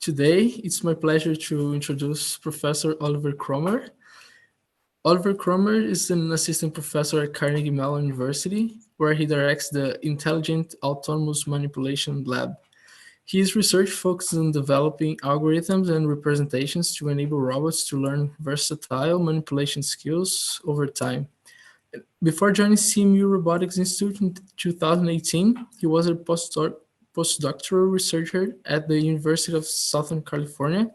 Today, it's my pleasure to introduce Professor Oliver Kroemer. Oliver Kroemer is an assistant professor at Carnegie Mellon University, where he directs the Intelligent Autonomous Manipulation Lab. His research focuses on developing algorithms and representations to enable robots to learn versatile manipulation skills over time. Before joining CMU Robotics Institute in 2018, he was a postdoctoral researcher at the University of Southern California.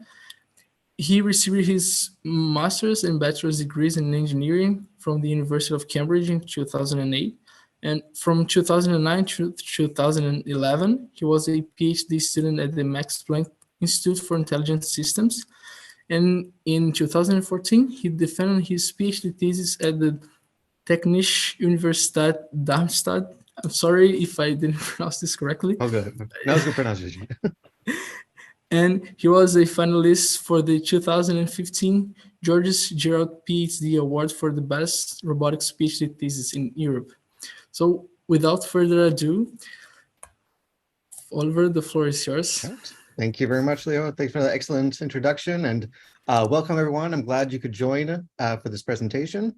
He received his Masters and Bachelors degrees in engineering from the University of Cambridge in 2008. And from 2009 to 2011, he was a PhD student at the Max Planck Institute for Intelligent Systems. And in 2014, he defended his PhD thesis at the Technische Universitaet Darmstadt. I'm sorry if I didn't pronounce this correctly. Oh, good. That was good pronunciation. And he was a finalist for the 2015 Georges Giralt Ph.D. Award for the best robotics PhD thesis in Europe. So without further ado, Oliver, the floor is yours. Thank you very much, Leo. Thanks for the excellent introduction, and welcome everyone. I'm glad you could join for this presentation.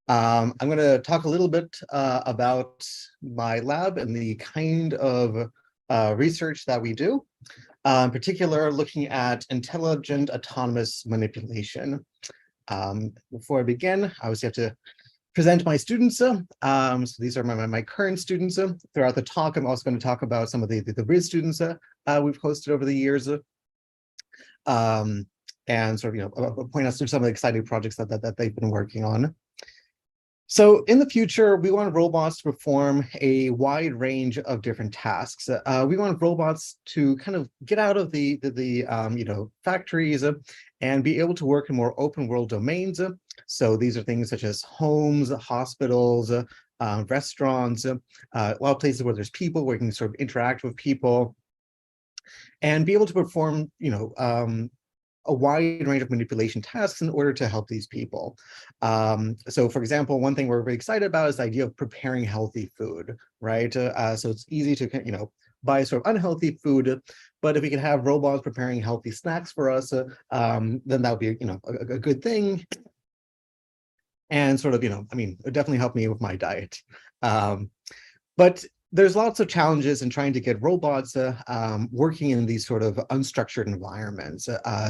I'm going to talk a little bit about my lab and the kind of research that we do. In particular, looking at intelligent autonomous manipulation. Before I begin, I obviously have to present my students. So these are my current students. Throughout the talk, I'm also going to talk about some of the RIS students we've hosted over the years. And sort of, point us through some of the exciting projects that they've been working on. So in the future, we want robots to perform a wide range of different tasks. We want robots to kind of get out of the factories and be able to work in more open world domains. So these are things such as homes, hospitals, restaurants, a lot of places where there's people, where you can sort of interact with people and be able to perform, a wide range of manipulation tasks in order to help these people. So for example, one thing we're very excited about is the idea of preparing healthy food, right? So it's easy to, buy sort of unhealthy food, but if we can have robots preparing healthy snacks for us, then that would be, a good thing. And sort of, it would definitely help me with my diet. But there's lots of challenges in trying to get robots working in these sort of unstructured environments.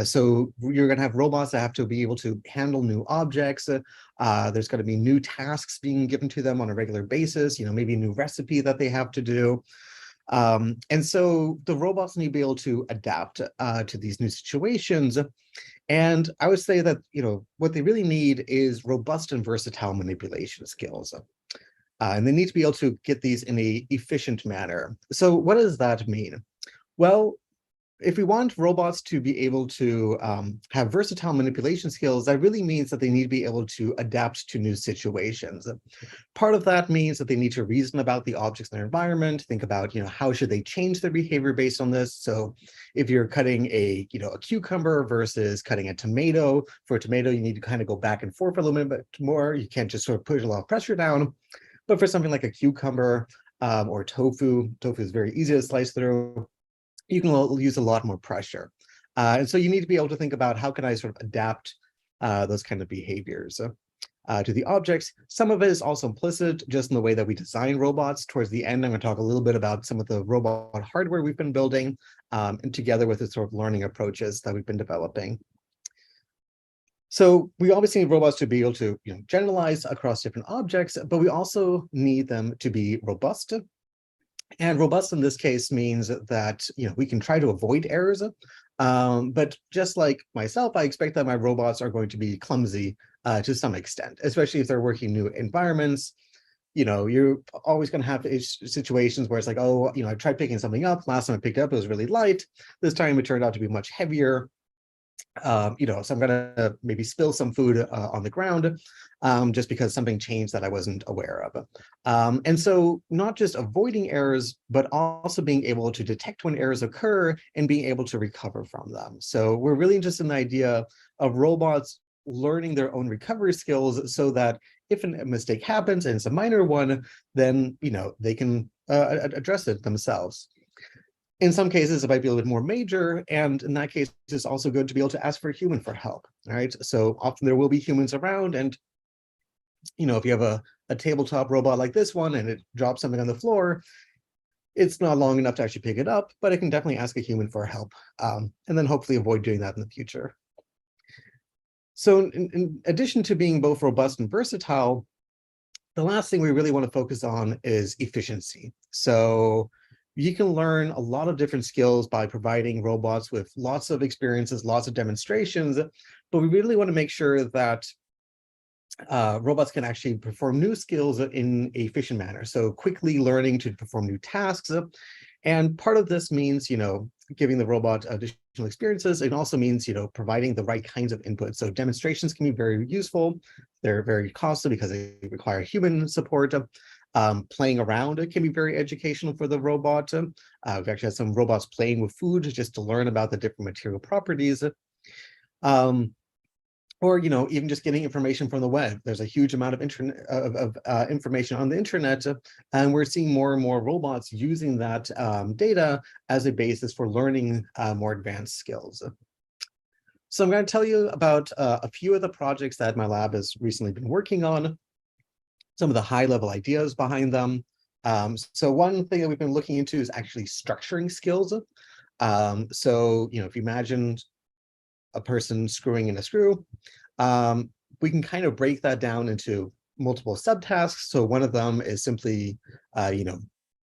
So you're going to have robots that have to be able to handle new objects. There's going to be new tasks being given to them on a regular basis, maybe a new recipe that they have to do. And so the robots need to be able to adapt to these new situations. And I would say that, what they really need is robust and versatile manipulation skills. And they need to be able to get these in an efficient manner. So what does that mean? Well, if we want robots to be able to have versatile manipulation skills, that really means that they need to be able to adapt to new situations. Part of that means that they need to reason about the objects in their environment, think about, how should they change their behavior based on this. So if you're cutting a cucumber versus cutting a tomato, for a tomato, you need to kind of go back and forth a little bit more. You can't just sort of put a lot of pressure down. But for something like a cucumber or tofu is very easy to slice through. You can use a lot more pressure. And so you need to be able to think about how can I sort of adapt those kind of behaviors to the objects. Some of it is also implicit just in the way that we design robots. Towards the end, I'm going to talk a little bit about some of the robot hardware we've been building and together with the sort of learning approaches that we've been developing. So we obviously need robots to be able to generalize across different objects, but we also need them to be robust. And robust in this case means that we can try to avoid errors. But just like myself, I expect that my robots are going to be clumsy to some extent, especially if they're working new environments. You're always going to have situations where it's like, oh, I tried picking something up. Last time I picked it up, it was really light. This time it turned out to be much heavier. So I'm going to maybe spill some food on the ground just because something changed that I wasn't aware of. And so not just avoiding errors, but also being able to detect when errors occur and being able to recover from them. So we're really interested in the idea of robots learning their own recovery skills so that if a mistake happens and it's a minor one, then they can address it themselves. In some cases, it might be a little bit more major, and in that case, it's also good to be able to ask for a human for help, all right? So often there will be humans around, and if you have a tabletop robot like this one and it drops something on the floor, it's not long enough to actually pick it up, but it can definitely ask a human for help, and then hopefully avoid doing that in the future. So in addition to being both robust and versatile, the last thing we really want to focus on is efficiency. So you can learn a lot of different skills by providing robots with lots of experiences, lots of demonstrations, but we really want to make sure that robots can actually perform new skills in an efficient manner. So quickly learning to perform new tasks. And part of this means, giving the robot additional experiences. It also means, providing the right kinds of input. So demonstrations can be very useful. They're very costly because they require human support. Playing around, it can be very educational for the robot. We've actually had some robots playing with food just to learn about the different material properties. Or even just getting information from the web. There's a huge amount of information on the internet, and we're seeing more and more robots using that data as a basis for learning more advanced skills. So I'm going to tell you about a few of the projects that my lab has recently been working on, some of the high-level ideas behind them. So one thing that we've been looking into is actually structuring skills. So if you imagine a person screwing in a screw, we can kind of break that down into multiple subtasks. So one of them is simply,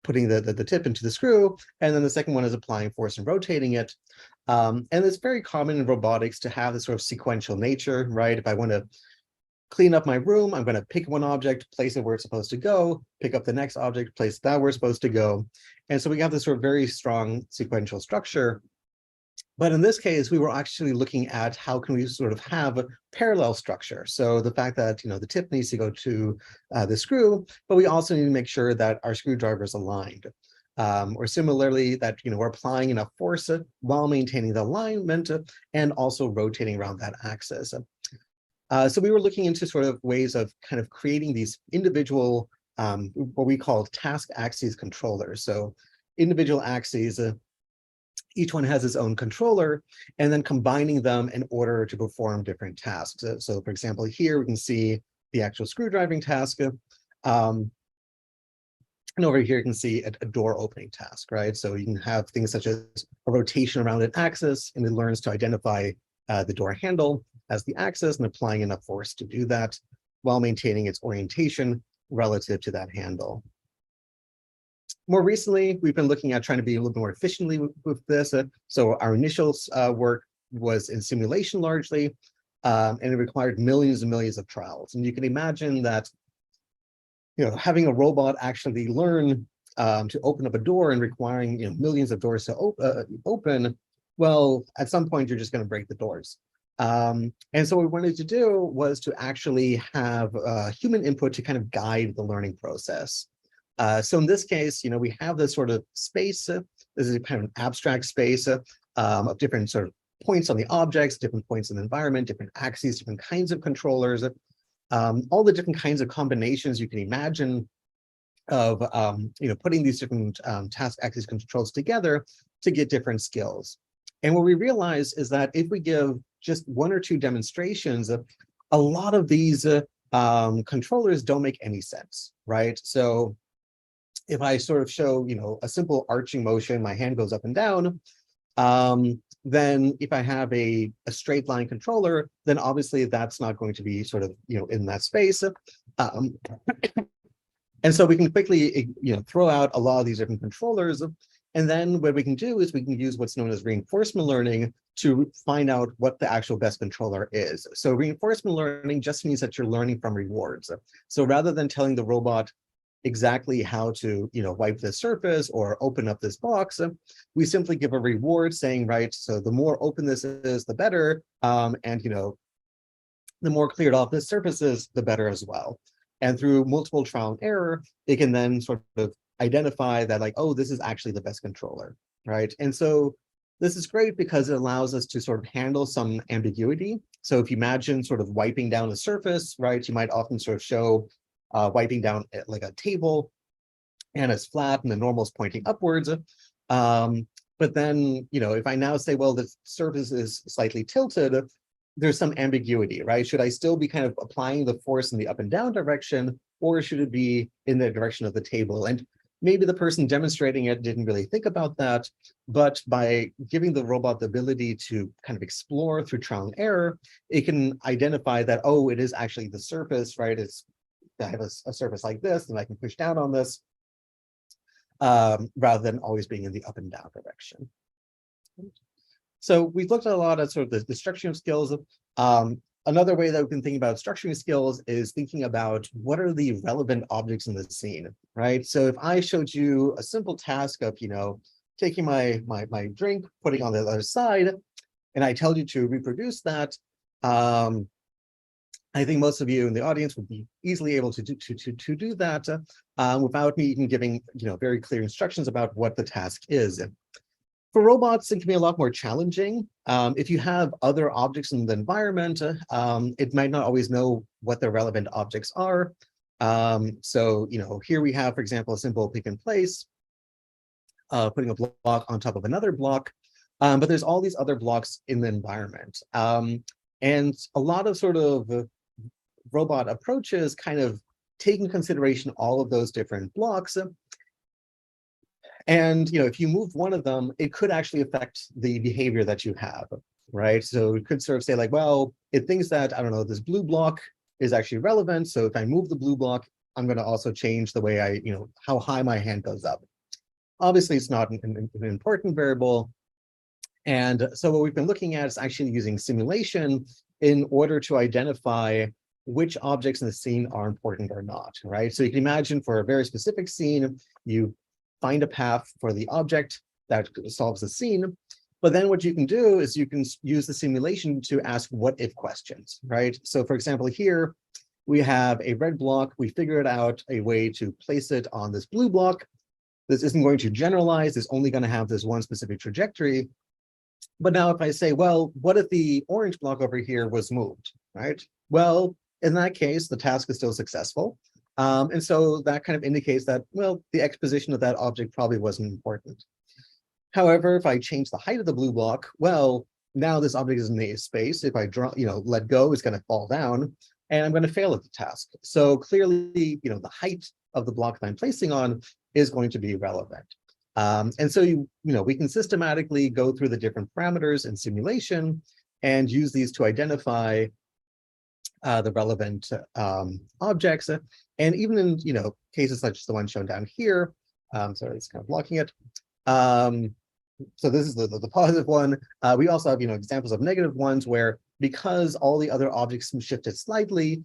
putting the tip into the screw, and then the second one is applying force and rotating it. And it's very common in robotics to have this sort of sequential nature, right? If I want to clean up my room, I'm going to pick one object, place it where it's supposed to go, pick up the next object, place that where it's supposed to go. And so we have this sort of very strong sequential structure. But in this case, we were actually looking at how can we sort of have a parallel structure. So the fact that, the tip needs to go to the screw, but we also need to make sure that our screwdriver is aligned. Or similarly, that, we're applying enough force while maintaining the alignment and also rotating around that axis. So we were looking into sort of ways of kind of creating these individual, what we call task axes controllers. So individual axes, each one has its own controller, and then combining them in order to perform different tasks. So for example, here we can see the actual screwdriving task. And over here you can see a door opening task, right? So you can have things such as a rotation around an axis, and it learns to identify the door handle as the axis and applying enough force to do that while maintaining its orientation relative to that handle. More recently, we've been looking at trying to be a little bit more efficiently with this. So our initial work was in simulation largely, and it required millions and millions of trials. And you can imagine that, having a robot actually learn to open up a door and requiring millions of doors to open, well, at some point you're just going to break the doors. And so what we wanted to do was to actually have human input to kind of guide the learning process. So in this case, we have this sort of space. This is kind of an abstract space of different sort of points on the objects, different points in the environment, different axes, different kinds of controllers, all the different kinds of combinations you can imagine of putting these different task axis controls together to get different skills. And what we realize is that if we give just one or two demonstrations, a lot of these controllers don't make any sense, right? So if I sort of show, a simple arching motion, my hand goes up and down, then if I have a straight line controller, then obviously that's not going to be sort of, in that space. And so we can quickly, throw out a lot of these different controllers. And then what we can do is we can use what's known as reinforcement learning to find out what the actual best controller is. So reinforcement learning just means that you're learning from rewards. So rather than telling the robot exactly how to, wipe this surface or open up this box, we simply give a reward saying, right, so the more open this is, the better. And, the more cleared off this surface is, the better as well. And through multiple trial and error, it can then sort of identify that, like, oh, this is actually the best controller, right? And so this is great because it allows us to sort of handle some ambiguity. So if you imagine sort of wiping down a surface, right, you might often sort of show wiping down like a table, and it's flat and the normal is pointing upwards. But then, if I now say, well, the surface is slightly tilted, there's some ambiguity, right? Should I still be kind of applying the force in the up and down direction, or should it be in the direction of the table? And maybe the person demonstrating it didn't really think about that, but by giving the robot the ability to kind of explore through trial and error, it can identify that, oh, it is actually the surface, right? I have a surface like this, and I can push down on this, rather than always being in the up and down direction. So we've looked at a lot of sort of the structuring of skills. Another way that we can think about structuring skills is thinking about what are the relevant objects in the scene, right? So if I showed you a simple task of, taking my drink, putting it on the other side, and I tell you to reproduce that, I think most of you in the audience would be easily able to do that without me even giving, very clear instructions about what the task is. For robots, it can be a lot more challenging. If you have other objects in the environment, it might not always know what the relevant objects are. So, here we have, for example, a simple pick and place, putting a block on top of another block, but there's all these other blocks in the environment. And a lot of sort of robot approaches kind of take into consideration all of those different blocks. And if you move one of them, it could actually affect the behavior that you have, right? So it could sort of say like, well, it thinks that, I don't know, this blue block is actually relevant. So if I move the blue block, I'm going to also change the way I, how high my hand goes up. Obviously, it's not an important variable. And so what we've been looking at is actually using simulation in order to identify which objects in the scene are important or not, right? So you can imagine for a very specific scene, you find a path for the object that solves the scene. But then what you can do is you can use the simulation to ask what if questions, right? So for example, here we have a red block. We figured out a way to place it on this blue block. This isn't going to generalize. It's only going to have this one specific trajectory. But now if I say, well, what if the orange block over here was moved, right? Well, in that case, the task is still successful. And so that kind of indicates that, well, the exposition of that object probably wasn't important. However, if I change the height of the blue block, well, now this object is in the space. If I let go, it's going to fall down, and I'm going to fail at the task. So clearly, the height of the block that I'm placing on is going to be relevant. And so we can systematically go through the different parameters in simulation and use these to identify the relevant objects. And even in cases such as the one shown down here, sorry, it's kind of blocking it. So this is the positive one. We also have examples of negative ones where, because all the other objects shifted slightly,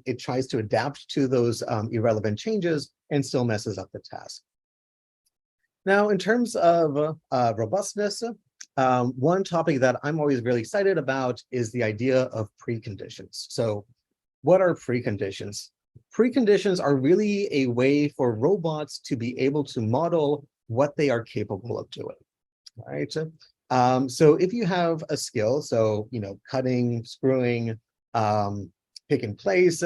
it tries to adapt to those irrelevant changes and still messes up the task. Now, in terms of robustness, one topic that I'm always really excited about is the idea of preconditions. So what are preconditions? Preconditions are really a way for robots to be able to model what they are capable of doing, right? So if you have a skill, so, cutting, screwing, pick and place,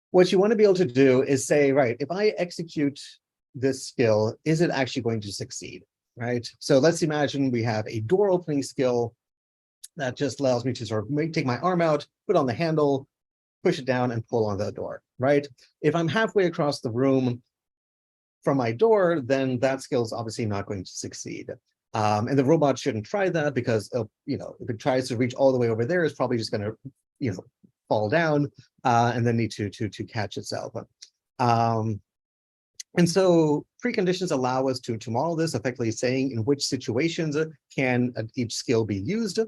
what you want to be able to do is say, right, if I execute this skill, is it actually going to succeed, right? So let's imagine we have a door opening skill that just allows me to sort of take my arm out, put on the handle, push it down and pull on the door, right? If I'm halfway across the room from my door, then that skill is obviously not going to succeed. And the robot shouldn't try that because, if it tries to reach all the way over there, it's probably just going to, fall down and then need to catch itself. And so preconditions allow us to model this, effectively saying in which situations can each skill be used.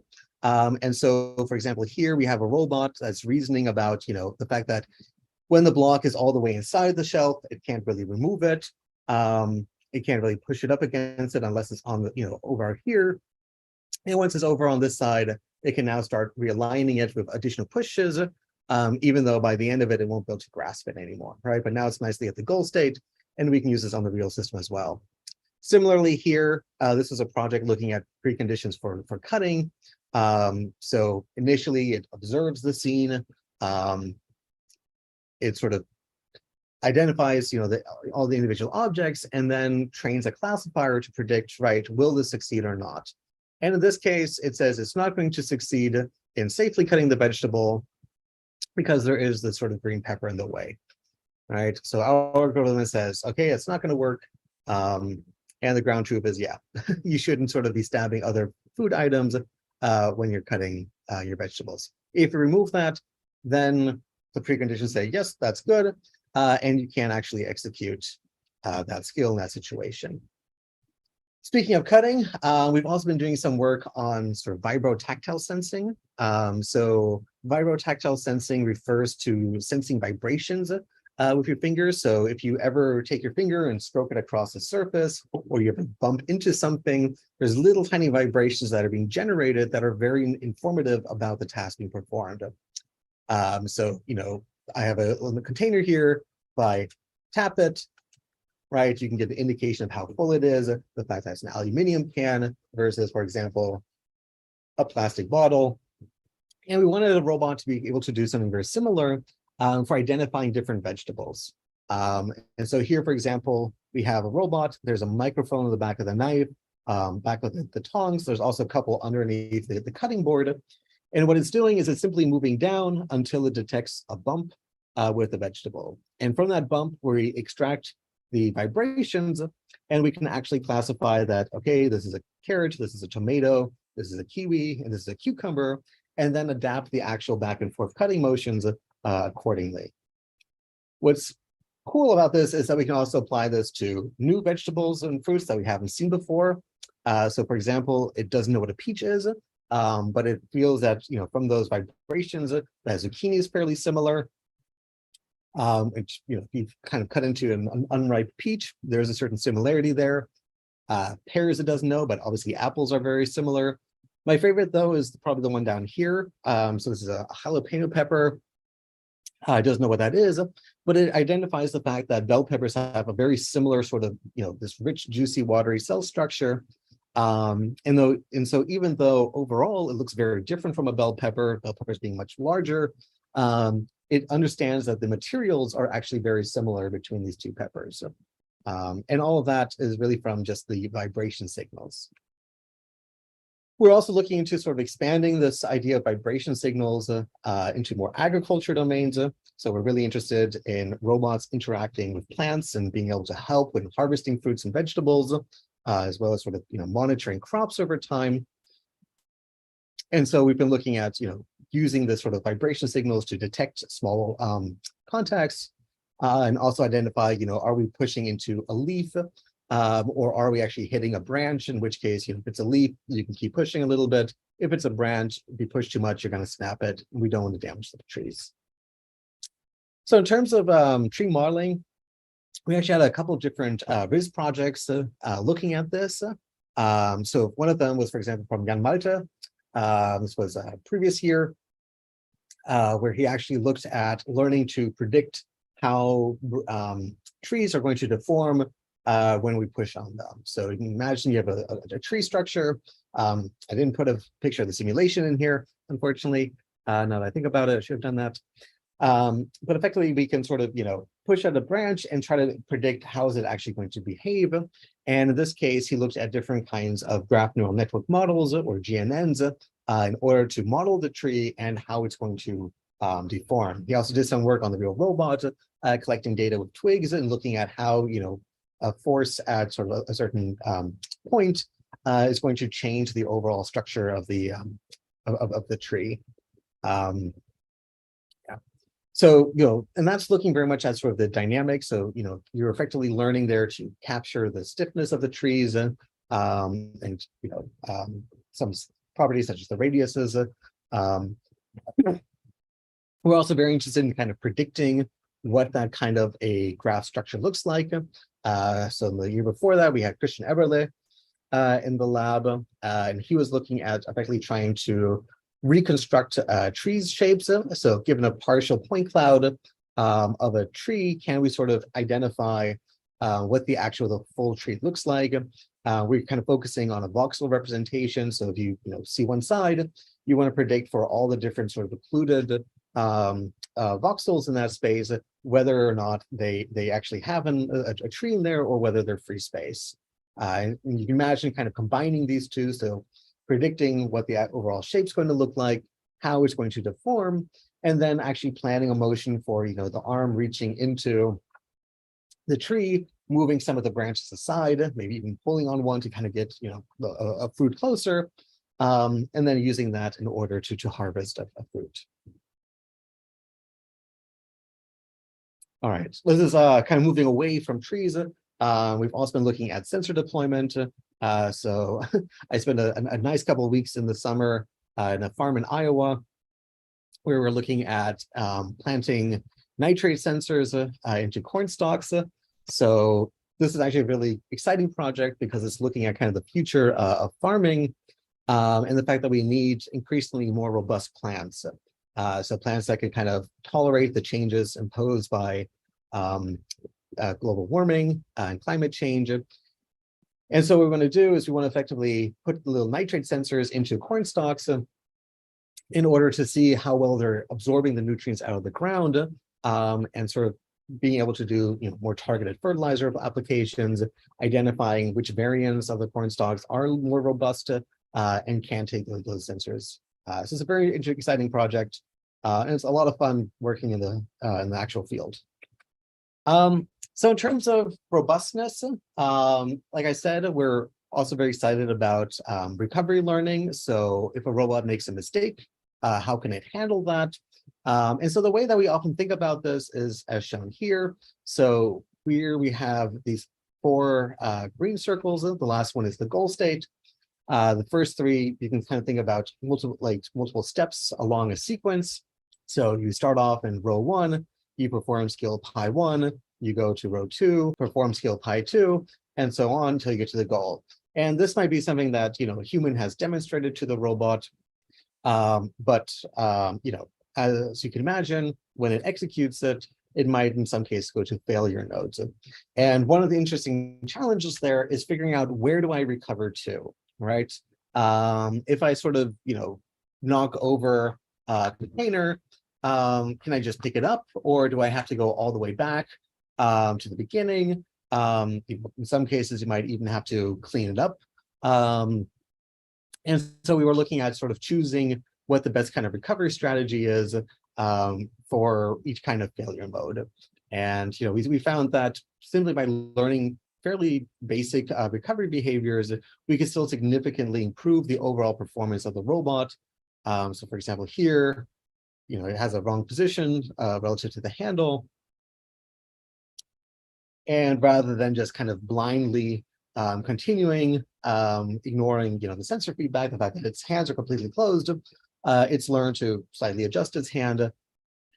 And so, for example, here we have a robot that's reasoning about, the fact that when the block is all the way inside the shelf, it can't really remove it. It can't really push it up against it unless it's on the, over here. And once it's over on this side, it can now start realigning it with additional pushes, even though by the end of it, it won't be able to grasp it anymore, right? But now it's nicely at the goal state, and we can use this on the real system as well. Similarly here, this is a project looking at preconditions for cutting. So initially it observes the scene. It sort of identifies, all the individual objects, and then trains a classifier to predict, right, will this succeed or not? And in this case, it says it's not going to succeed in safely cutting the vegetable because there is this sort of green pepper in the way, right? So our algorithm says, okay, it's not going to work. And the ground truth is, yeah, you shouldn't sort of be stabbing other food items when you're cutting your vegetables. If you remove that, then the preconditions say, yes, that's good. And you can actually execute that skill in that situation. Speaking of cutting, we've also been doing some work on sort of vibrotactile sensing. So vibrotactile sensing refers to sensing vibrations with your fingers. So if you ever take your finger and stroke it across a surface, or you ever bump into something, there's little tiny vibrations that are being generated that are very informative about the task being performed. So, I have a container here. If I tap it, right, you can get the indication of how full it is, the fact that it's an aluminum can versus, for example, a plastic bottle. And we wanted a robot to be able to do something very similar for identifying different vegetables. And so here, for example, we have a robot. There's a microphone on the back of the knife, back of the tongs. There's also a couple underneath the cutting board. And what it's doing is it's simply moving down until it detects a bump with the vegetable. And from that bump, we extract the vibrations, and we can actually classify that, okay, this is a carrot, this is a tomato, this is a kiwi, and this is a cucumber, and then adapt the actual back and forth cutting motions accordingly. What's cool about this is that we can also apply this to new vegetables and fruits that we haven't seen before. So for example, it doesn't know what a peach is, but it feels that, from those vibrations, that zucchini is fairly similar. If you've kind of cut into an unripe peach, there's a certain similarity there. Pears it doesn't know, but obviously apples are very similar. My favorite, though, is probably the one down here. So this is a jalapeno pepper. It doesn't know what that is, but it identifies the fact that bell peppers have a very similar sort of, this rich, juicy, watery cell structure. And so even though overall it looks very different from a bell peppers being much larger, it understands that the materials are actually very similar between these two peppers. And all of that is really from just the vibration signals. We're also looking into sort of expanding this idea of vibration signals into more agriculture domains. So we're really interested in robots interacting with plants and being able to help with harvesting fruits and vegetables, as well as sort of monitoring crops over time. And so we've been looking at using this sort of vibration signals to detect small contacts and also identify, are we pushing into a leaf or are we actually hitting a branch, in which case, if it's a leaf, you can keep pushing a little bit. If it's a branch, if you push too much, you're going to snap it. We don't want to damage the trees. So in terms of tree modeling, we actually had a couple of different RIS projects looking at this. So one of them was, for example, from Jan Malte. This was a previous year, where he actually looked at learning to predict how trees are going to deform when we push on them. So you can imagine you have a tree structure. I didn't put a picture of the simulation in here, unfortunately. Now that I think about it, I should have done that. But effectively, we can sort of, push at a branch and try to predict how is it actually going to behave. And in this case, he looked at different kinds of graph neural network models, or GNNs, in order to model the tree and how it's going to deform. He also did some work on the real robot, collecting data with twigs and looking at how, a force at sort of a certain point is going to change the overall structure of the tree. So, and that's looking very much at sort of the dynamics. So, you're effectively learning there to capture the stiffness of the trees and some properties such as the radiuses. We're also very interested in kind of predicting what that kind of a graph structure looks like. So the year before that, we had Christian Eberle in the lab, and he was looking at effectively trying to reconstruct trees shapes. So given a partial point cloud of a tree, can we sort of identify what the full tree looks like? We're kind of focusing on a voxel representation. So if you see one side, you want to predict for all the different sort of occluded voxels in that space, whether or not they actually have a tree in there or whether they're free space. And you can imagine kind of combining these two, so predicting what the overall shape's going to look like, how it's going to deform, and then actually planning a motion for the arm reaching into the tree, moving some of the branches aside, maybe even pulling on one to kind of get a fruit closer, and then using that in order to harvest a fruit. All right, this is kind of moving away from trees. We've also been looking at sensor deployment. So I spent a nice couple of weeks in the summer in a farm in Iowa, where we're looking at planting nitrate sensors into corn stalks. So this is actually a really exciting project because it's looking at kind of the future of farming and the fact that we need increasingly more robust plants. So plants that can kind of tolerate the changes imposed by global warming and climate change. And so what we want to do is we want to effectively put the little nitrate sensors into corn stalks in order to see how well they're absorbing the nutrients out of the ground, and sort of being able to do more targeted fertilizer applications, identifying which variants of the corn stalks are more robust and can take those sensors. So it's a very exciting project, and it's a lot of fun working in the actual field. So in terms of robustness, like I said, we're also very excited about recovery learning. So if a robot makes a mistake, how can it handle that? And so the way that we often think about this is as shown here. So here we have these 4 green circles. The last one is the goal state. The first 3, you can kind of think about multiple steps along a sequence. So you start off in row 1, you perform skill pi 1, you go to row 2, perform skill pi 2, and so on until you get to the goal. And this might be something that a human has demonstrated to the robot, but as you can imagine, when it executes it, it might in some cases go to failure nodes. And one of the interesting challenges there is figuring out, where do I recover to, right? If I sort of knock over a container, can I just pick it up, or do I have to go all the way back to the beginning? In some cases, you might even have to clean it up. And so we were looking at sort of choosing what the best kind of recovery strategy is for each kind of failure mode. And we found that simply by learning fairly basic recovery behaviors, we could still significantly improve the overall performance of the robot. So for example, here, it has a wrong position relative to the handle. And rather than just kind of blindly continuing, ignoring the sensor feedback, the fact that its hands are completely closed, it's learned to slightly adjust its hand,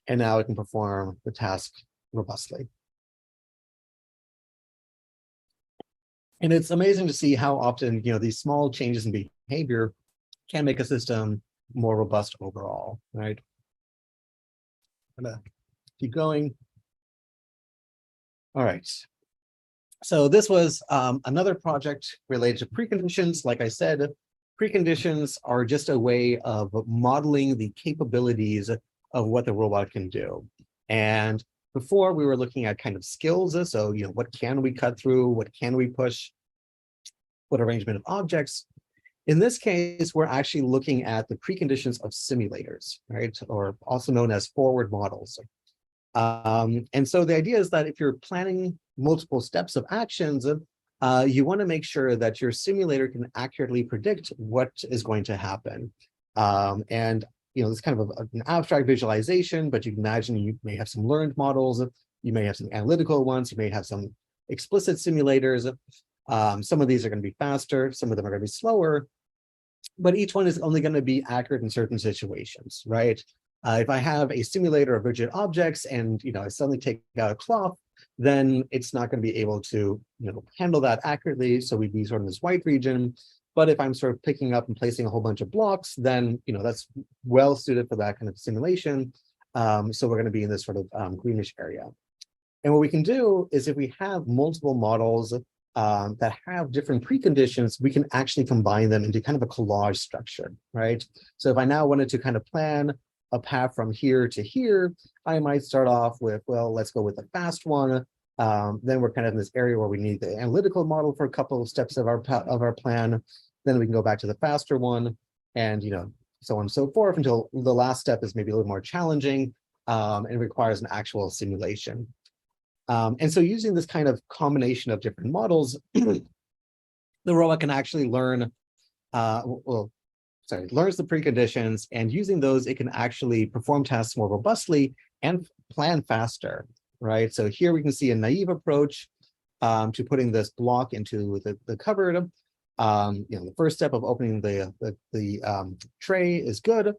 and now it can perform the task robustly. And it's amazing to see how often these small changes in behavior can make a system more robust overall, right? I'm gonna keep going. All right. So this was another project related to preconditions. Like I said, preconditions are just a way of modeling the capabilities of what the robot can do. And before, we were looking at kind of skills. So, what can we cut through? What can we push? What arrangement of objects? In this case, we're actually looking at the preconditions of simulators, right? Or also known as forward models. And so the idea is that if you're planning multiple steps of actions, you want to make sure that your simulator can accurately predict what is going to happen. And it's kind of an abstract visualization, but you can imagine you may have some learned models, you may have some analytical ones, you may have some explicit simulators. Some of these are going to be faster, some of them are going to be slower, but each one is only going to be accurate in certain situations, right? If I have a simulator of rigid objects and I suddenly take out a cloth, then it's not going to be able to handle that accurately. So we'd be sort of in this white region. But if I'm sort of picking up and placing a whole bunch of blocks, then that's well suited for that kind of simulation. So we're going to be in this sort of greenish area. And what we can do is, if we have multiple models that have different preconditions, we can actually combine them into kind of a collage structure, right? So if I now wanted to kind of plan a path from here to here, I might start off with, well, let's go with the fast one. Then we're kind of in this area where we need the analytical model for a couple of steps of our plan. Then we can go back to the faster one, and so on and so forth until the last step is maybe a little more challenging and requires an actual simulation. And so using this kind of combination of different models, the robot can actually learn, learns the preconditions, and using those, it can actually perform tasks more robustly and plan faster, right? So here we can see a naive approach to putting this block into the cupboard. The first step of opening the tray is good,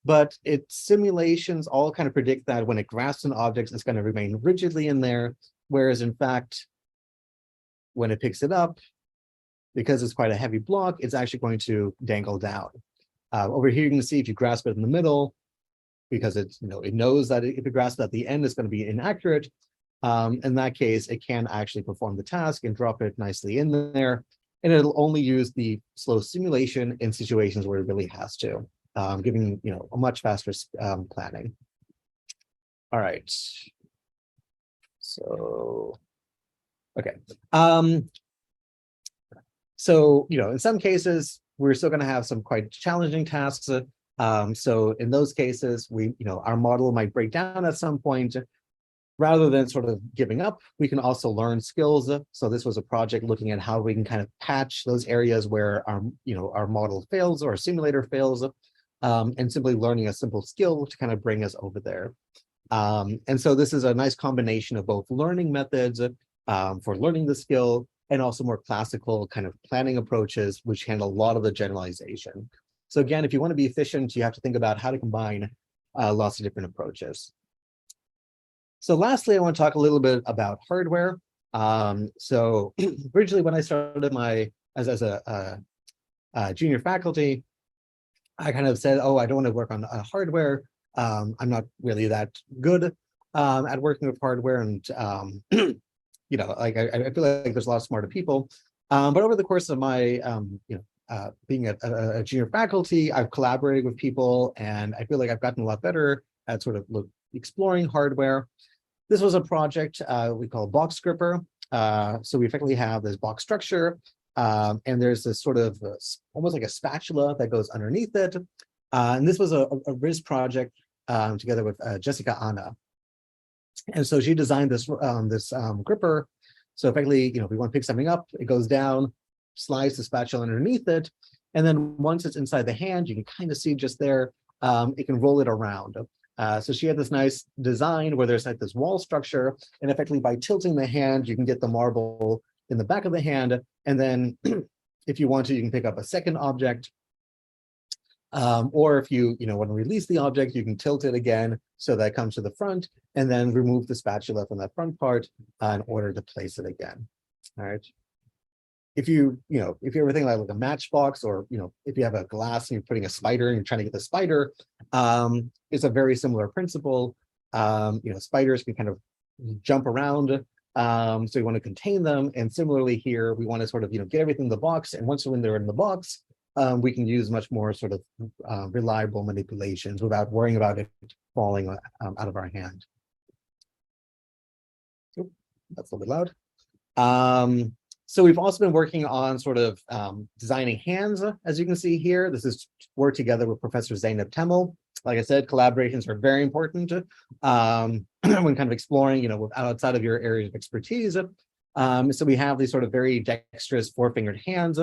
but its simulations all kind of predict that when it grasps an object, it's going to remain rigidly in there, whereas in fact, when it picks it up, because it's quite a heavy block, it's actually going to dangle down. Over here, you can see if you grasp it in the middle, because it knows that if it grasps at the end, it's going to be inaccurate. In that case, it can actually perform the task and drop it nicely in there. And it'll only use the slow simulation in situations where it really has to, giving a much faster planning. All right. So, okay. So in some cases, we're still going to have some quite challenging tasks. So in those cases, our model might break down at some point. Rather than sort of giving up, we can also learn skills. So this was a project looking at how we can kind of patch those areas where our model fails or our simulator fails, and simply learning a simple skill to kind of bring us over there. And so this is a nice combination of both learning methods for learning the skill and also more classical kind of planning approaches, which handle a lot of the generalization. So again, if you want to be efficient, you have to think about how to combine lots of different approaches. So lastly, I want to talk a little bit about hardware. So originally, when I started as a junior faculty, I kind of said, oh, I don't want to work on hardware. I'm not really that good at working with hardware, and I feel like there's a lot of smarter people. But over the course of my being a junior faculty, I've collaborated with people, and I feel like I've gotten a lot better at sort of exploring hardware. This was a project we call box gripper. So we effectively have this box structure, and there's this sort of almost like a spatula that goes underneath it. And this was a RIS project together with Jessica Anna. And so she designed this gripper. So effectively, if we want to pick something up, it goes down, slides the spatula underneath it, and then once it's inside the hand, you can kind of see just there, it can roll it around. So she had this nice design where there's like this wall structure, and effectively by tilting the hand, you can get the marble in the back of the hand. And then if you want to, you can pick up a second object. Or if you want to release the object, you can tilt it again so that it comes to the front, and then remove the spatula from that front part in order to place it again. All right. If you ever think like a matchbox, or if you have a glass and you're putting a spider and you're trying to get the spider, it's a very similar principle. Spiders can kind of jump around, so we want to contain them. And similarly here, we want to sort of get everything in the box. And when they're in the box, we can use much more sort of reliable manipulations without worrying about it falling out of our hand. Oop, that's a little bit loud. So we've also been working on sort of designing hands, as you can see here. This is work together with Professor Zeynep Temel. Like I said, collaborations are very important when kind of exploring, outside of your area of expertise. So we have these sort of very dexterous four-fingered hands,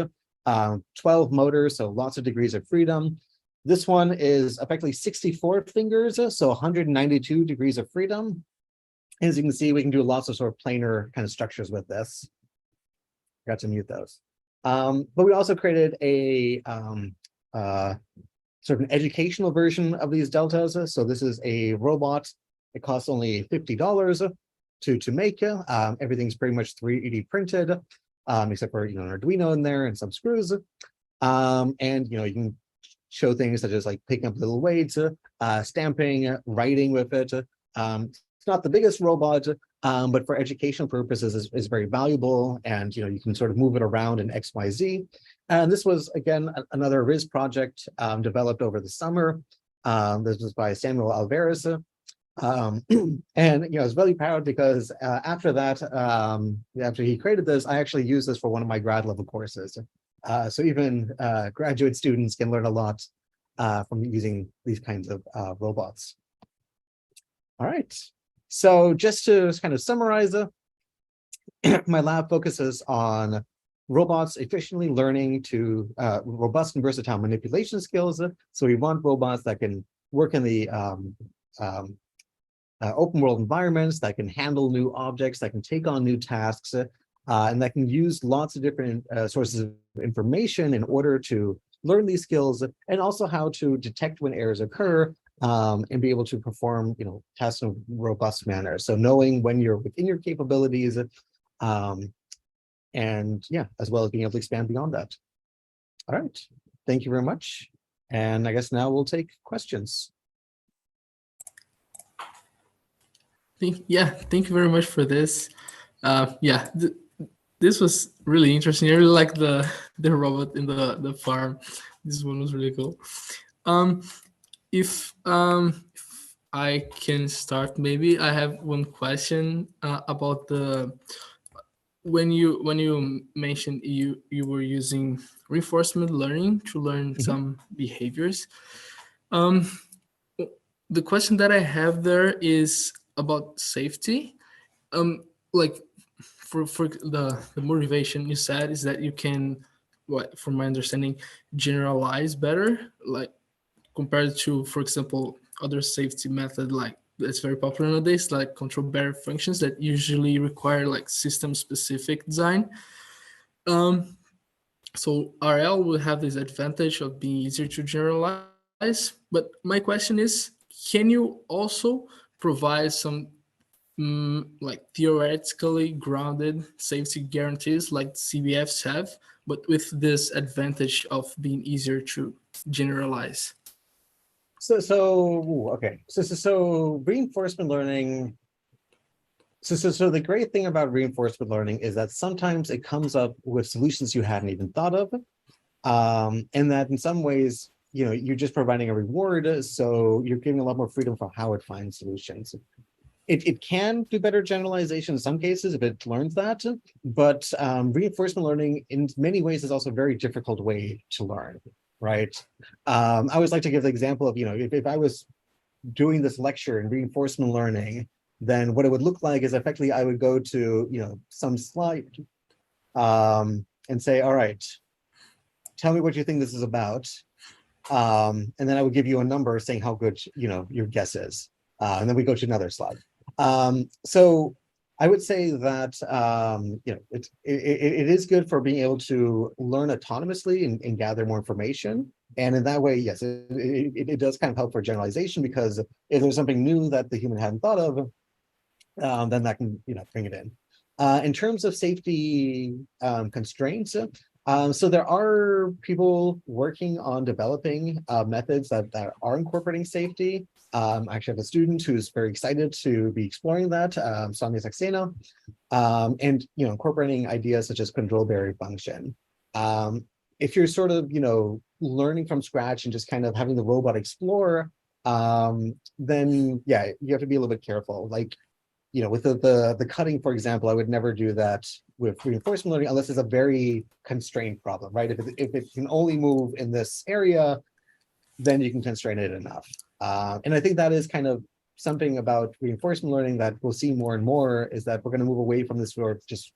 12 motors, so lots of degrees of freedom. This one is effectively 64 fingers, so 192 degrees of freedom. As you can see, we can do lots of sort of planar kind of structures with this. Got to mute those. But we also created a sort of an educational version of these deltas. So this is a robot. It costs only $50 to make. Everything's pretty much 3D printed, except for an Arduino in there and some screws. And you can show things such as like picking up little weights, stamping, writing with it. It's not the biggest robot, but for educational purposes is very valuable, and you can sort of move it around in XYZ. And this was again another RIS project developed over the summer. This was by Samuel Alvarez. And I was really proud because after that, after he created this, I actually used this for one of my grad level courses. So even graduate students can learn a lot from using these kinds of robots. All right. So just to kind of summarize, my lab focuses on robots efficiently learning to robust and versatile manipulation skills. So we want robots that can work in the open world environments, that can handle new objects, that can take on new tasks, and that can use lots of different sources of information in order to learn these skills, and also how to detect when errors occur, and be able to perform, tasks in a robust manner. So knowing when you're within your capabilities, and yeah, as well as being able to expand beyond that. All right, thank you very much. And I guess now we'll take questions. Yeah, thank you very much for this. Yeah, this was really interesting. I really like the robot in the farm. This one was really cool. If I can start, maybe I have one question about the when you mentioned you were using reinforcement learning to learn some behaviors. Um, the question that I have there is about safety. Like for the motivation you said is that you can, what from my understanding, generalize better, like compared to, for example, other safety method like that's very popular nowadays, like control barrier functions that usually require like system specific design. So RL will have this advantage of being easier to generalize. But my question is, can you also provide some like theoretically grounded safety guarantees like CBFs have, but with this advantage of being easier to generalize? So reinforcement learning. So the great thing about reinforcement learning is that sometimes it comes up with solutions you hadn't even thought of, and that in some ways, you're just providing a reward, so you're giving a lot more freedom for how it finds solutions. It can do better generalization in some cases if it learns that, but reinforcement learning in many ways is also a very difficult way to learn, right? I always like to give the example of, if I was doing this lecture in reinforcement learning, then what it would look like is effectively I would go to, some slide and say, all right, tell me what you think this is about. And then I would give you a number saying how good, your guess is. And then we go to another slide. So I would say that, it is good for being able to learn autonomously and gather more information. And in that way, yes, it does kind of help for generalization, because if there's something new that the human hadn't thought of, then that can, bring it in. In terms of safety constraints, so there are people working on developing methods that are incorporating safety. I actually have a student who's very excited to be exploring that, Sonia Saxena, and incorporating ideas such as control barrier function. If you're sort of learning from scratch and just kind of having the robot explore, then yeah, you have to be a little bit careful. Like, with the cutting, for example, I would never do that with reinforcement learning unless it's a very constrained problem, right? If it can only move in this area, then you can constrain it enough. And I think that is kind of something about reinforcement learning that we'll see more and more, is that we're going to move away from this sort of just,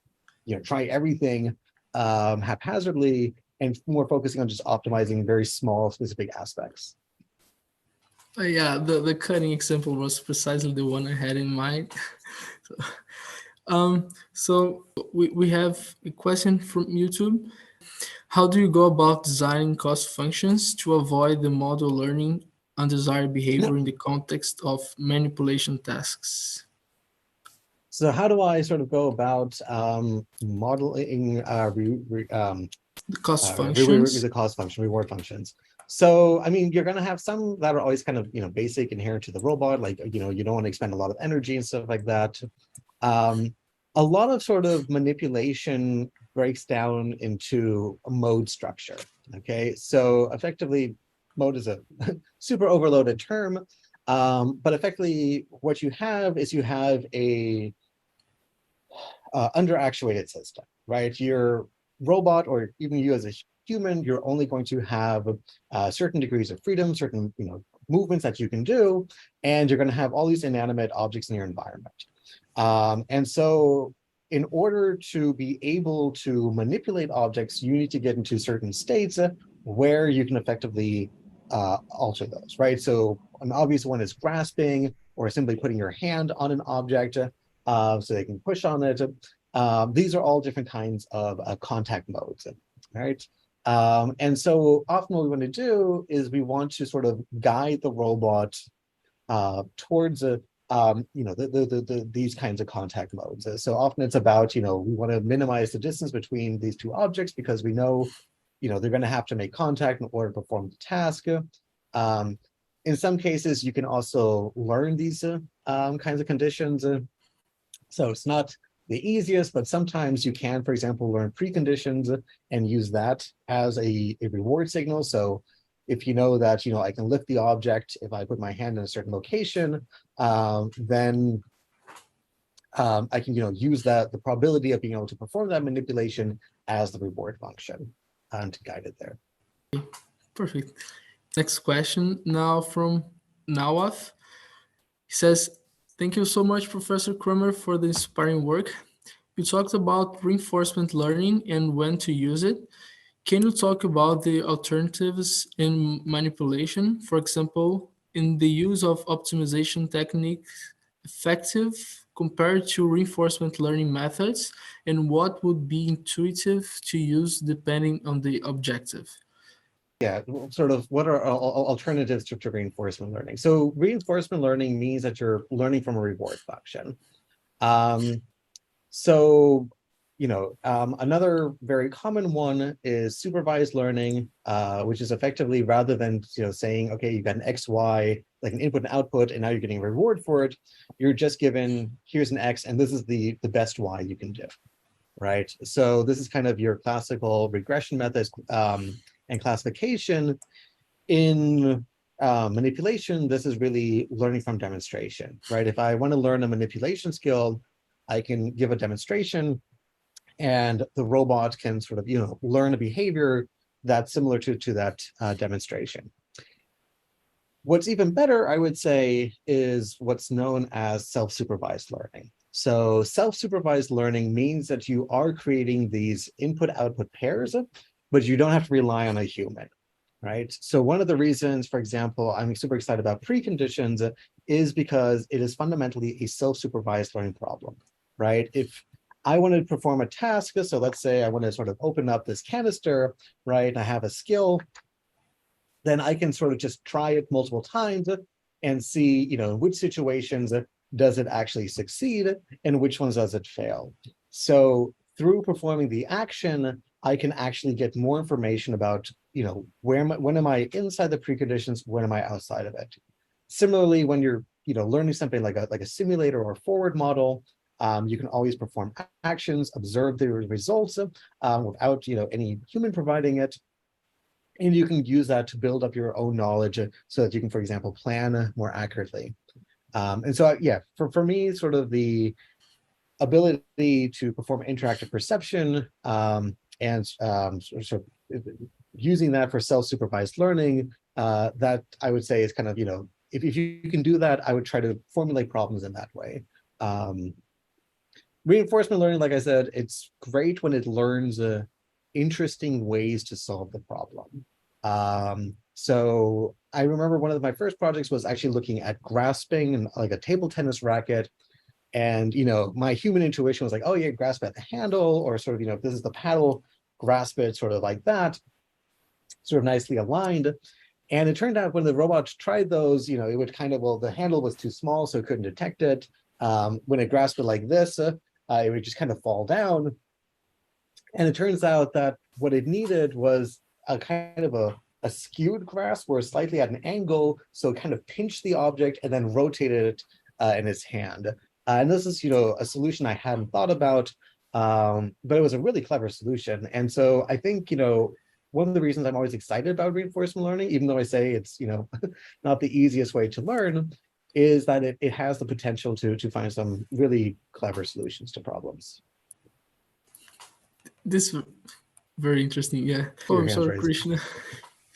try everything haphazardly, and more focusing on just optimizing very small specific aspects. Yeah, the cutting example was precisely the one I had in mind. So we have a question from YouTube. How do you go about designing cost functions to avoid the model learning undesired behavior in the context of manipulation tasks? So how do I sort of go about modeling The cost functions? the cost function, reward functions? So, I mean, you're going to have some that are always kind of, basic, inherent to the robot, like, you don't want to expend a lot of energy and stuff like that. A lot of sort of manipulation breaks down into a mode structure. Okay, so effectively, mode is a super overloaded term, but effectively what you have is you have a under-actuated system, right? Your robot, or even you as a human, you're only going to have certain degrees of freedom, certain movements that you can do, and you're going to have all these inanimate objects in your environment. And so in order to be able to manipulate objects, you need to get into certain states where you can effectively alter those, right? So an obvious one is grasping, or simply putting your hand on an object so they can push on it. These are all different kinds of contact modes, right? And so often what we want to do is we want to sort of guide the robot towards these kinds of contact modes. So often it's about, we want to minimize the distance between these two objects because we know, they're going to have to make contact in order to perform the task. In some cases, you can also learn these kinds of conditions. So it's not the easiest, but sometimes you can, for example, learn preconditions and use that as a reward signal. So if you know that, I can lift the object if I put my hand in a certain location, then I can, use the probability of being able to perform that manipulation as the reward function to guide it there. Perfect. Next question now from Nawaf. He says, thank you so much, Professor Kroemer, for the inspiring work. You talked about reinforcement learning and when to use it. Can you talk about the alternatives in manipulation? For example, in the use of optimization techniques effective compared to reinforcement learning methods, and what would be intuitive to use depending on the objective? Yeah, sort of what are alternatives to reinforcement learning? So reinforcement learning means that you're learning from a reward function. Another very common one is supervised learning, which is effectively, rather than saying, okay, you've got an X, Y, like an input and output, and now you're getting a reward for it, you're just given, here's an X, and this is the best Y you can do, right? So this is kind of your classical regression methods and classification. In manipulation, this is really learning from demonstration, right? If I want to learn a manipulation skill, I can give a demonstration, and the robot can sort of, learn a behavior that's similar to that demonstration. What's even better, I would say, is what's known as self-supervised learning. So self-supervised learning means that you are creating these input-output pairs, but you don't have to rely on a human, right? So one of the reasons, for example, I'm super excited about preconditions is because it is fundamentally a self-supervised learning problem, right? If I want to perform a task, so let's say I want to sort of open up this canister, right? And I have a skill, then I can sort of just try it multiple times and see, in which situations does it actually succeed and which ones does it fail. So through performing the action, I can actually get more information about, when am I inside the preconditions, when am I outside of it. Similarly, when you're, learning something like a simulator or a forward model, you can always perform actions, observe the results without, any human providing it. And you can use that to build up your own knowledge so that you can, for example, plan more accurately. And so, yeah, for me, sort of the ability to perform interactive perception and sort of using that for self-supervised learning, that I would say is kind of, if you can do that, I would try to formulate problems in that way. Reinforcement learning, like I said, it's great when it learns interesting ways to solve the problem. So I remember one of my first projects was actually looking at grasping and like a table tennis racket. And, my human intuition was like, oh yeah, grasp at the handle, or sort of, if this is the paddle, grasp it sort of like that, sort of nicely aligned. And it turned out when the robot tried those, it would kind of, the handle was too small, so it couldn't detect it. When it grasped it like this, it would just kind of fall down. And it turns out that what it needed was a kind of a skewed grasp, where slightly at an angle, so it kind of pinched the object and then rotated it in its hand. And this is, a solution I hadn't thought about, but it was a really clever solution. And so I think, one of the reasons I'm always excited about reinforcement learning, even though I say it's, not the easiest way to learn, is that it has the potential to find some really clever solutions to problems. This is very interesting. Yeah. Oh, Your I'm hands sorry, raised. Krishna.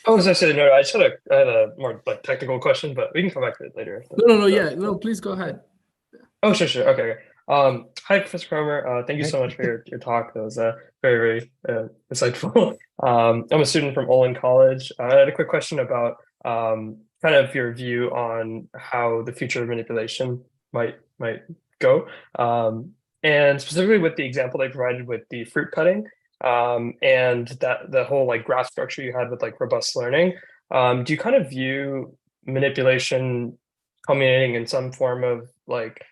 Oh, as I said, no, I had a more like technical question, but we can come back to it later. No, yeah, no, please go ahead. Oh, sure. Okay. Hi, Professor Kroemer. Thank you so much for your talk. That was very, very insightful. I'm a student from Olin College. I had a quick question about kind of your view on how the future of manipulation might go, and specifically with the example they provided with the fruit cutting, and that the whole like graph structure you had with like robust learning. Do you kind of view manipulation culminating in some form of like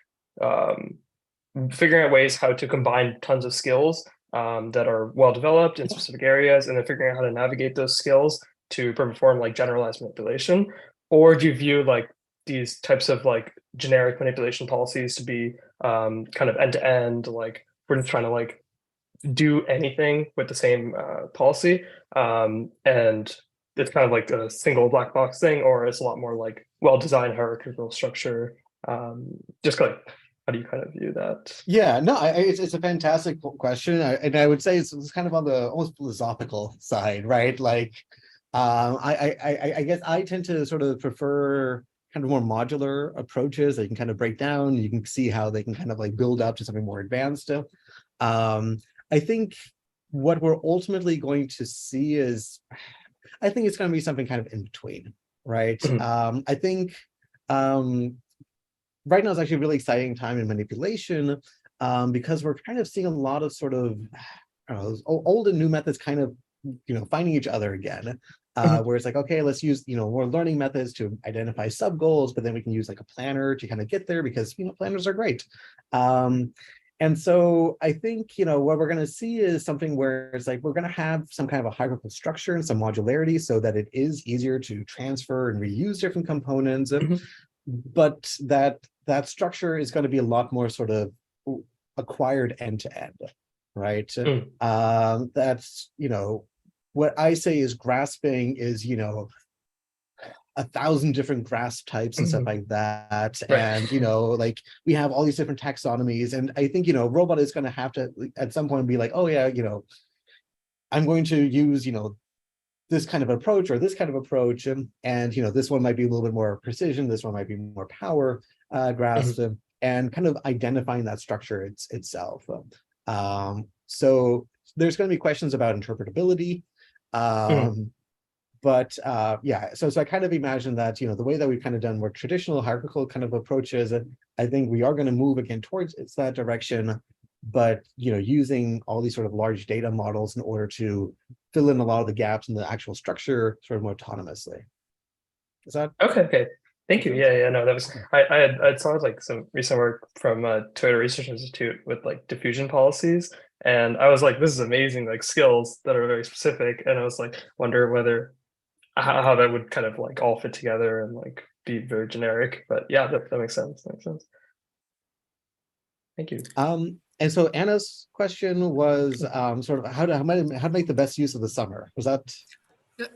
figuring out ways how to combine tons of skills that are well developed in specific areas, and then figuring out how to navigate those skills to perform like generalized manipulation? Or do you view like these types of like generic manipulation policies to be kind of end to end, like we're just trying to like do anything with the same policy, and it's kind of like a single black box thing, or it's a lot more like well-designed hierarchical structure? Just like, how do you kind of view that? Yeah, no, it's a fantastic question, and I would say it's kind of on the almost philosophical side, right? Like, I guess I tend to sort of prefer kind of more modular approaches that you can kind of break down. You can see how they can kind of like build up to something more advanced. I think what we're ultimately going to see is, I think it's going to be something kind of in between, right? Mhm. I think right now is actually a really exciting time in manipulation, because we're kind of seeing a lot of sort of, I don't know, old and new methods kind of, finding each other again. Where it's like, okay, let's use, more learning methods to identify sub goals, but then we can use like a planner to kind of get there, because, planners are great. And so I think, what we're going to see is something where it's like, we're going to have some kind of a hierarchical structure and some modularity so that it is easier to transfer and reuse different components. Mhm. But that structure is going to be a lot more sort of acquired end to end, right? Mm. That's, what I say is grasping is, 1,000 different grasp types and stuff like that. Right. And, like we have all these different taxonomies. And I think, robot is going to have to at some point be like, oh yeah, I'm going to use, this kind of approach or this kind of approach. And this one might be a little bit more precision. This one might be more power grasp, and kind of identifying that structure itself. So there's going to be questions about interpretability. But yeah, so I kind of imagine that, the way that we've kind of done more traditional hierarchical kind of approaches, I think we are going to move again towards that direction, but, using all these sort of large data models in order to fill in a lot of the gaps in the actual structure sort of more autonomously. Is that? Okay. Thank you. Yeah. No, that was, I saw like some recent work from Toyota Research Institute with like diffusion policies. And I was like, this is amazing, like skills that are very specific. And I was like, wonder whether how that would kind of like all fit together and like be very generic. But yeah, that makes sense. That makes sense. Thank you. And so Anna's question was sort of how to make the best use of the summer. Was that?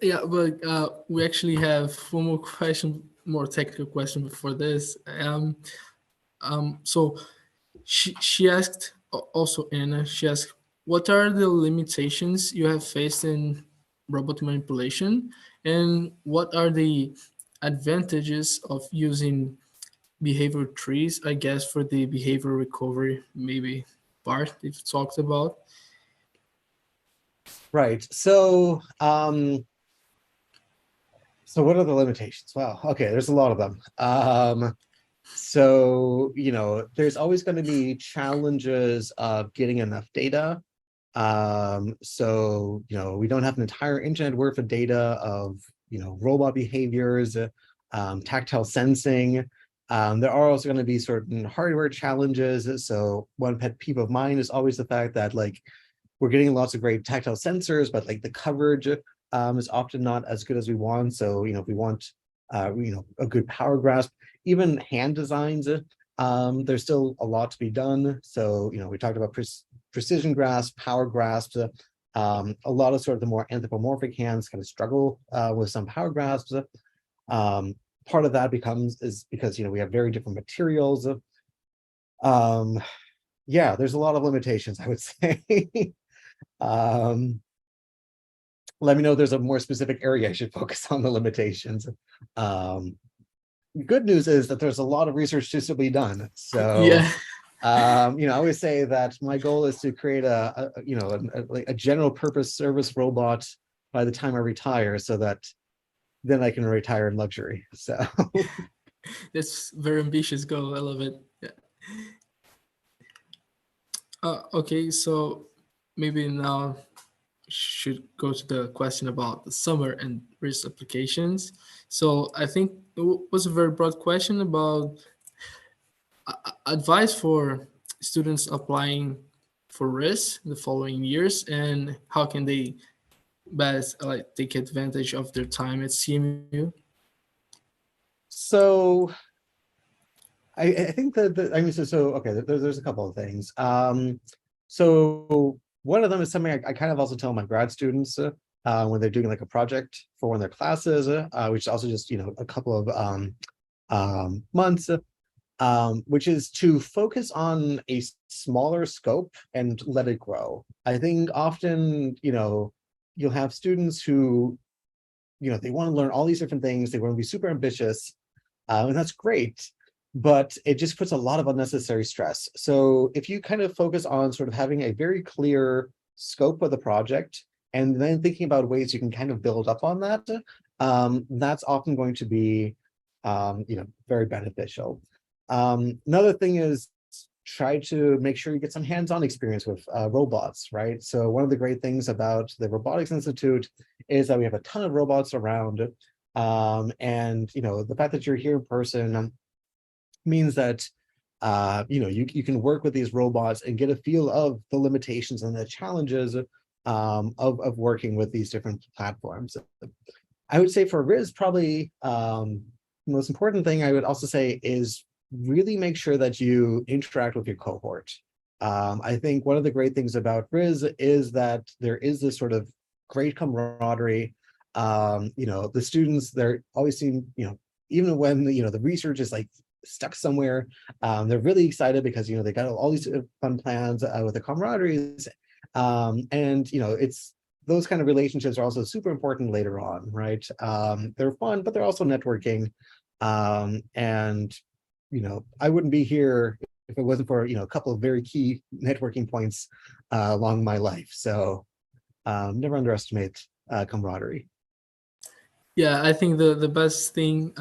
Yeah, but we actually have one more question, more technical question before this. So she asked, also Anna, she asked, what are the limitations you have faced in robot manipulation, and what are the advantages of using behavior trees, I guess, for the behavior recovery, maybe part if talked about. Right. So so what are the limitations? Well, okay, there's a lot of them. So, there's always going to be challenges of getting enough data. So, we don't have an entire internet worth of data of, robot behaviors, tactile sensing. There are also going to be certain hardware challenges. So one pet peeve of mine is always the fact that like we're getting lots of great tactile sensors, but like the coverage is often not as good as we want. So, if we want, a good power grasp, even hand designs, there's still a lot to be done. So, we talked about precision grasp, power grasp. A lot of sort of the more anthropomorphic hands kind of struggle with some power grasps. Part of that is because, we have very different materials. Yeah, there's a lot of limitations, I would say. Let me know if there's a more specific area I should focus on the limitations. Good news is that there's a lot of research to still be done. So, Yeah. I always say that my goal is to create a general purpose service robot by the time I retire, so that then I can retire in luxury. So That's a very ambitious goal. I love it. Yeah. Okay, so maybe now should go to the question about the summer and risk applications. So I think was a very broad question about advice for students applying for risk the following years, and how can they best take advantage of their time at CMU. So I think that I mean, okay, there's a couple of things. So one of them is something I kind of also tell my grad students when they're doing like a project for one of their classes, which is also just a couple of months, which is to focus on a smaller scope and let it grow. I think often you'll have students who they want to learn all these different things, they want to be super ambitious, and that's great. But it just puts a lot of unnecessary stress. So if you kind of focus on sort of having a very clear scope of the project, and then thinking about ways you can kind of build up on that, that's often going to be, very beneficial. Another thing is try to make sure you get some hands-on experience with robots, right? So one of the great things about the Robotics Institute is that we have a ton of robots around, and the fact that you're here in person means that you can work with these robots and get a feel of the limitations and the challenges of working with these different platforms. I would say for Riz, probably the most important thing I would also say is really make sure that you interact with your cohort. I think one of the great things about Riz is that there is this sort of great camaraderie. The students, they're always seem, even when the research is like stuck somewhere, they're really excited because they got all these fun plans with the camaraderies, and it's those kind of relationships are also super important later on, right? They're fun, but they're also networking, and I wouldn't be here if it wasn't for a couple of very key networking points along my life. So never underestimate camaraderie. Yeah, I think the best thing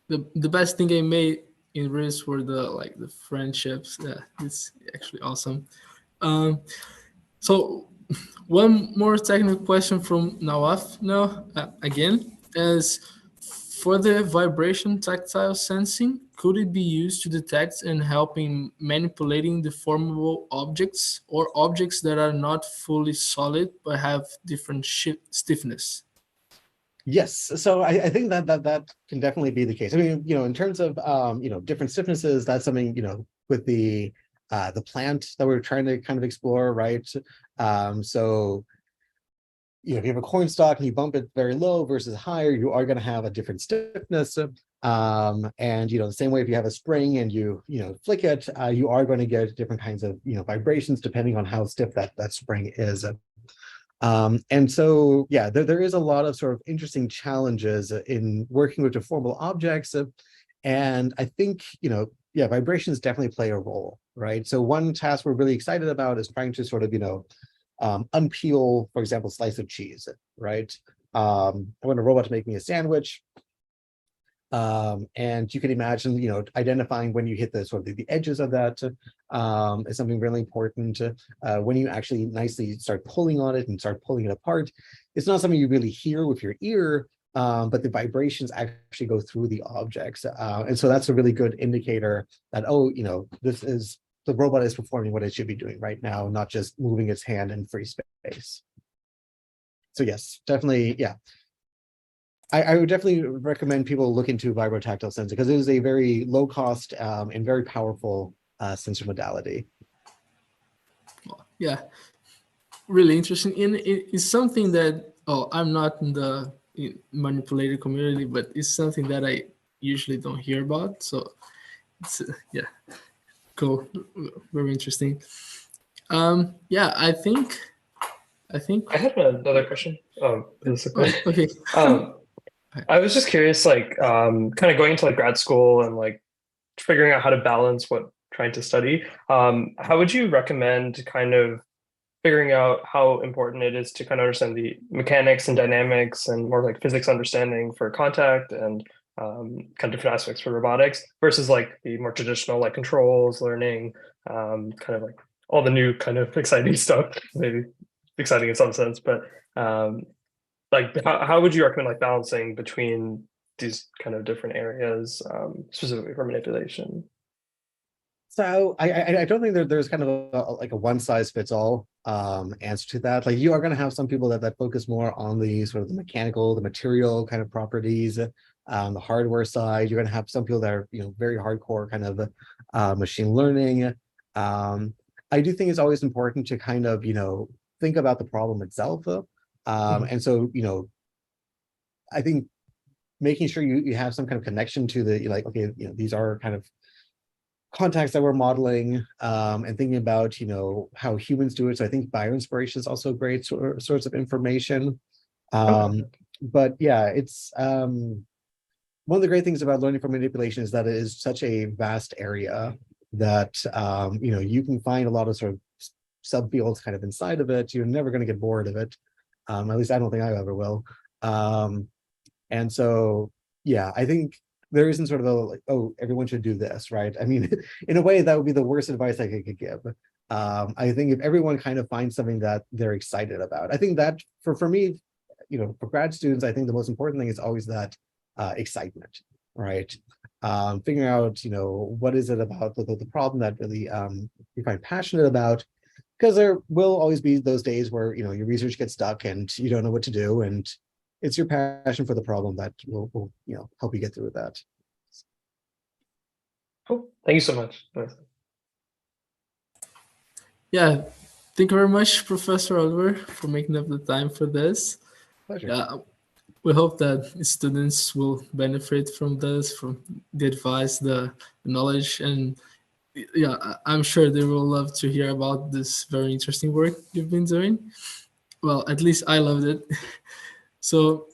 the best thing I made in Riz were the friendships. Yeah, it's actually awesome. So one more technical question from Nawaf now, again, is for the vibration tactile sensing, could it be used to detect and help in manipulating deformable objects or objects that are not fully solid but have different stiffness? Yes, so I think that can definitely be the case. I mean, in terms of different stiffnesses, that's something with the plant that we're trying to kind of explore, right? So if you have a coin stock and you bump it very low versus higher, you are going to have a different stiffness. And the same way, if you have a spring and you flick it, you are going to get different kinds of vibrations depending on how stiff that spring is. And so, yeah, there is a lot of sort of interesting challenges in working with deformable objects. And I think, vibrations definitely play a role, right? So one task we're really excited about is trying to sort of, unpeel, for example, a slice of cheese, right? I want a robot to make me a sandwich. And you can imagine, identifying when you hit the sort of the edges of that is something really important. When you actually nicely start pulling on it and start pulling it apart, it's not something you really hear with your ear, but the vibrations actually go through the objects. And so that's a really good indicator that, the robot is performing what it should be doing right now, not just moving its hand in free space. So yes, definitely, yeah. I would definitely recommend people look into vibrotactile sensing because it is a very low cost and very powerful sensor modality. Yeah, really interesting, and it's something that I'm not in the manipulator community, but it's something that I usually don't hear about. So it's yeah, cool, very interesting. Yeah, I think. I had another question. Basically. Okay. I was just curious, like, kind of going into like grad school and like figuring out how to balance what trying to study. How would you recommend kind of figuring out how important it is to kind of understand the mechanics and dynamics and more like physics understanding for contact and kind of different aspects for robotics versus like the more traditional like controls, learning, kind of like all the new kind of exciting stuff, maybe exciting in some sense, but like how would you recommend like balancing between these kind of different areas, specifically for manipulation? So I don't think there's kind of like a one size fits all answer to that. Like you are going to have some people that focus more on the sort of the mechanical, the material kind of properties, the hardware side. You're going to have some people that are very hardcore kind of machine learning. I do think it's always important to kind of think about the problem itself. And so I think making sure you have some kind of connection to the like, okay, these are kind of contacts that we're modeling, and thinking about how humans do it. So I think bioinspiration is also a great source of information. But yeah, it's one of the great things about learning from manipulation is that it is such a vast area that you can find a lot of sort of subfields kind of inside of it. You're never going to get bored of it. At least I don't think I ever will. And so yeah, I think there isn't sort of a like, oh, everyone should do this, right? I mean, in a way, that would be the worst advice I could give. I think if everyone kind of finds something that they're excited about, I think that for me, for grad students, I think the most important thing is always that excitement, right? Figuring out, what is it about the problem that really you find passionate about, because there will always be those days where your research gets stuck and you don't know what to do, and it's your passion for the problem that will help you get through that. Cool. Thank you so much. Yeah, thank you very much, Professor Oliver, for making up the time for this. Pleasure. Yeah, we hope that students will benefit from this, from the advice, the knowledge, and yeah, I'm sure they will love to hear about this very interesting work you've been doing. Well, at least I loved it. So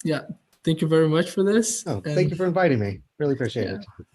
yeah, thank you very much for this. Oh, thank you for inviting me. Really appreciate Yeah. it.